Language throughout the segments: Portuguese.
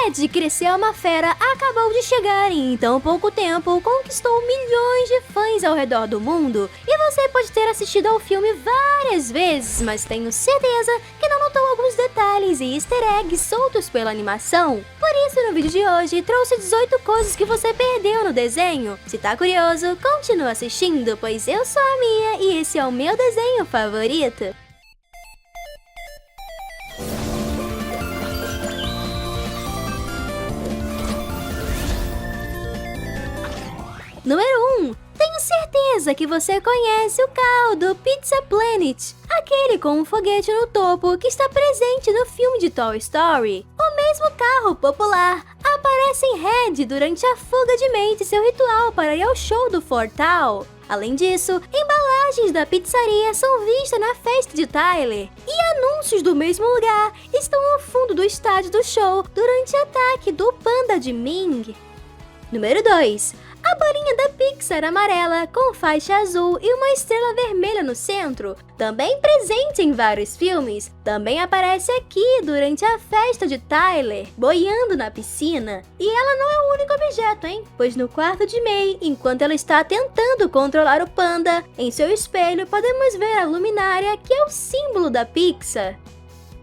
Ed cresceu uma fera, acabou de chegar e em tão pouco tempo conquistou milhões de fãs ao redor do mundo. E você pode ter assistido ao filme várias vezes, mas tenho certeza que não notou alguns detalhes e easter eggs soltos pela animação. Por isso, no vídeo de hoje, trouxe 18 coisas que você perdeu no desenho. Se tá curioso, continua assistindo, pois eu sou a Mia e esse é o meu desenho favorito. Número 1. Tenho certeza que você conhece o carro do Pizza Planet, aquele com um foguete no topo que está presente no filme de Toy Story. O mesmo carro popular aparece em Red durante a fuga de May de seu ritual para ir ao show do Fortal. Além disso, embalagens da pizzaria são vistas na festa de Tyler, e anúncios do mesmo lugar estão ao fundo do estádio do show durante o ataque do panda de Ming. Número 2. A bolinha da Pixar amarela com faixa azul e uma estrela vermelha no centro, também presente em vários filmes, também aparece aqui durante a festa de Tyler, boiando na piscina. E ela não é o único objeto, hein? Pois no quarto de May, enquanto ela está tentando controlar o panda, em seu espelho podemos ver a luminária que é o símbolo da Pixar.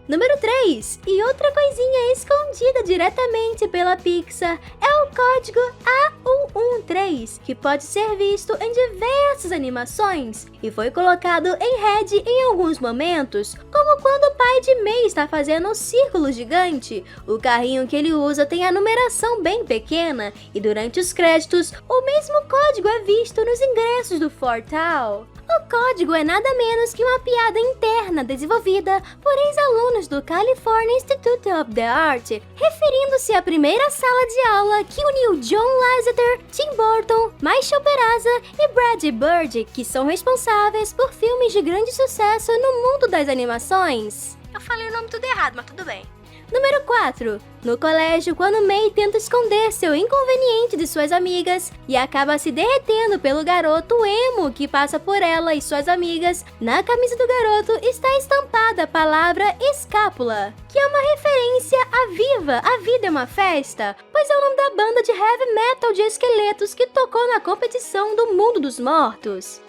Número 3. E outra coisinha escondida diretamente pela Pixar é o código A113, que pode ser visto em diversas animações e foi colocado em Red em alguns momentos, como quando o pai de May está fazendo um círculo gigante. O carrinho que ele usa tem a numeração bem pequena e durante os créditos o mesmo código é visto nos ingressos do Fortal. O código é nada menos que uma piada interna desenvolvida por ex-alunos do California Institute of the Arts, referindo-se à primeira sala de aula que uniu John Lasseter, Tim Burton, Michael Peraza e Brad Bird, que são responsáveis por filmes de grande sucesso no mundo das animações. Eu falei o nome tudo errado, mas tudo bem. Número 4. No colégio, quando May tenta esconder seu inconveniente de suas amigas e acaba se derretendo pelo garoto emo que passa por ela e suas amigas, na camisa do garoto está estampada a palavra escápula, que é uma referência a Viva, a Vida é uma Festa, pois é o nome da banda de heavy metal de esqueletos que tocou na competição do Mundo dos Mortos.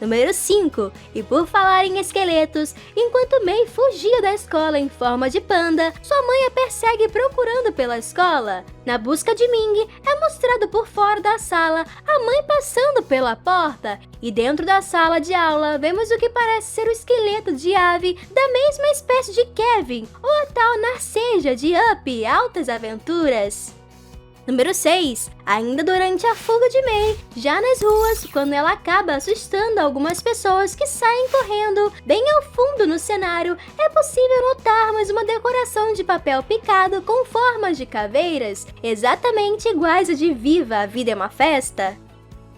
Número 5. E por falar em esqueletos, enquanto May fugia da escola em forma de panda, sua mãe a persegue procurando pela escola. Na busca de Ming, é mostrado por fora da sala a mãe passando pela porta, e dentro da sala de aula vemos o que parece ser o esqueleto de ave da mesma espécie de Kevin, ou a tal Narceja de Up, Altas Aventuras. Número 6. Ainda durante a fuga de May, já nas ruas, quando ela acaba assustando algumas pessoas que saem correndo, bem ao fundo no cenário, é possível notarmos uma decoração de papel picado com formas de caveiras, exatamente iguais a de Viva, a Vida é uma Festa.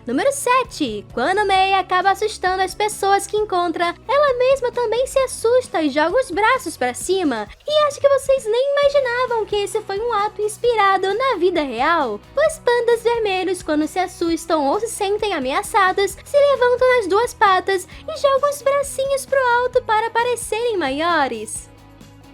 Número 7. Quando May acaba assustando as pessoas que encontra, ela mesma também se assusta e joga os braços para cima. E acho que vocês nem imaginavam que esse foi um ato inspirado na vida real. Os pandas vermelhos, quando se assustam ou se sentem ameaçados, se levantam nas duas patas e jogam os bracinhos pro alto para parecerem maiores.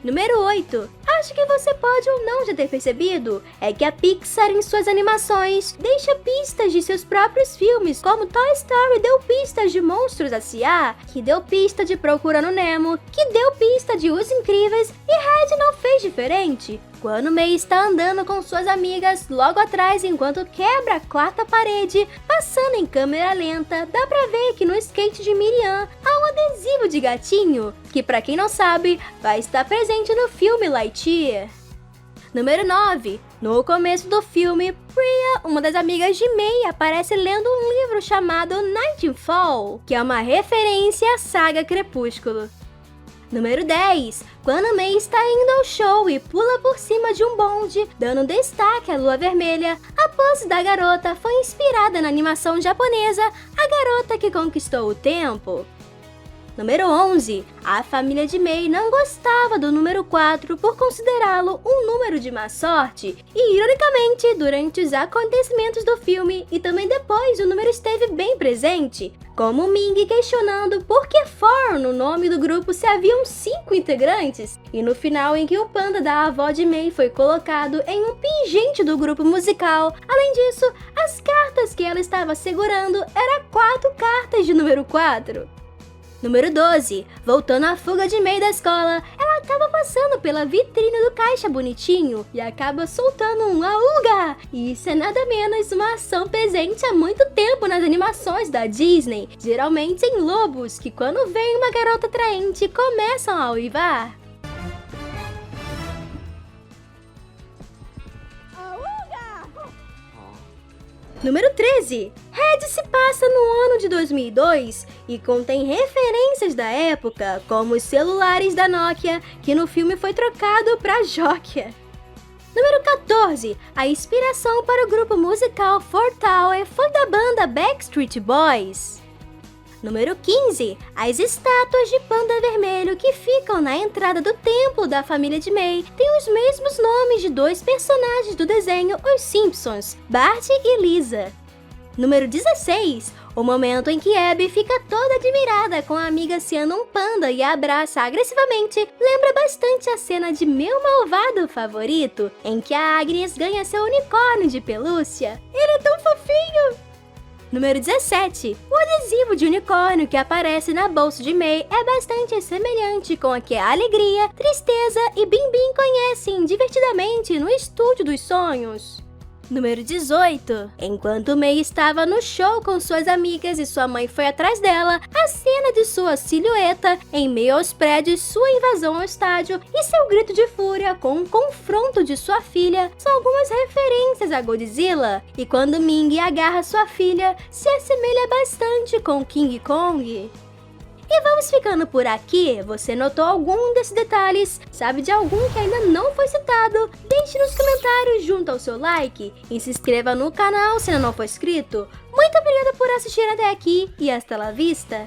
Número 8. Acho que você pode ou não já ter percebido, é que a Pixar em suas animações deixa pistas de seus próprios filmes, como Toy Story deu pistas de Monstros S.A., que deu pista de Procurando Nemo, que deu pista de Os Incríveis, e Red não fez diferente. Quando May está andando com suas amigas logo atrás enquanto quebra a quarta parede, passando em câmera lenta, dá pra ver que no skate de Miriam há um adesivo de gatinho, que pra quem não sabe, vai estar presente no filme Lightyear. Número 9. No começo do filme, Priya, uma das amigas de May, aparece lendo um livro chamado Nightfall, que é uma referência à saga Crepúsculo. Número 10. Quando May está indo ao show e pula por cima de um bonde, dando destaque à lua vermelha, a pose da garota foi inspirada na animação japonesa A Garota que Conquistou o Tempo. Número 11. A família de Mei não gostava do número 4 por considerá-lo um número de má sorte. E, ironicamente, durante os acontecimentos do filme e também depois, o número esteve bem presente, como Ming questionando por que 4 no nome do grupo se haviam 5 integrantes. E no final, em que o panda da avó de Mei foi colocado em um pingente do grupo musical. Além disso, as cartas que ela estava segurando eram 4 cartas de número 4. Número 12. Voltando à fuga de Mei da escola, ela acaba passando pela vitrine do caixa bonitinho e acaba soltando um auga! E isso é nada menos uma ação presente há muito tempo nas animações da Disney, geralmente em lobos, que quando vem uma garota atraente começam a uivar. Número 13. Red se passa no ano de 2002 e contém referências da época, como os celulares da Nokia, que no filme foi trocado para Nokia. Número 14. A inspiração para o grupo musical Four Tower foi da banda Backstreet Boys. Número 15. As estátuas de panda vermelho que ficam na entrada do templo da família de Mei têm os mesmos nomes de 2 personagens do desenho Os Simpsons, Bart e Lisa. Número 16. O momento em que Abby fica toda admirada com a amiga sendo um panda e a abraça agressivamente lembra bastante a cena de Meu Malvado Favorito, em que a Agnes ganha seu unicórnio de pelúcia. Ele é tão fofinho! Número 17. O adesivo de unicórnio que aparece na bolsa de Mei é bastante semelhante com a que a Alegria, Tristeza e Bim Bim conhecem divertidamente no Estúdio dos Sonhos. Número 18. Enquanto Mei estava no show com suas amigas e sua mãe foi atrás dela, a cena de sua silhueta em meio aos prédios, sua invasão ao estádio e seu grito de fúria com um confronto de sua filha são algumas referências a Godzilla. E quando Ming agarra sua filha, se assemelha bastante com King Kong. E vamos ficando por aqui. Você notou algum desses detalhes? Sabe de algum que ainda não foi citado? Deixe nos comentários junto ao seu like e se inscreva no canal se ainda não for inscrito. Muito obrigada por assistir até aqui e hasta la vista!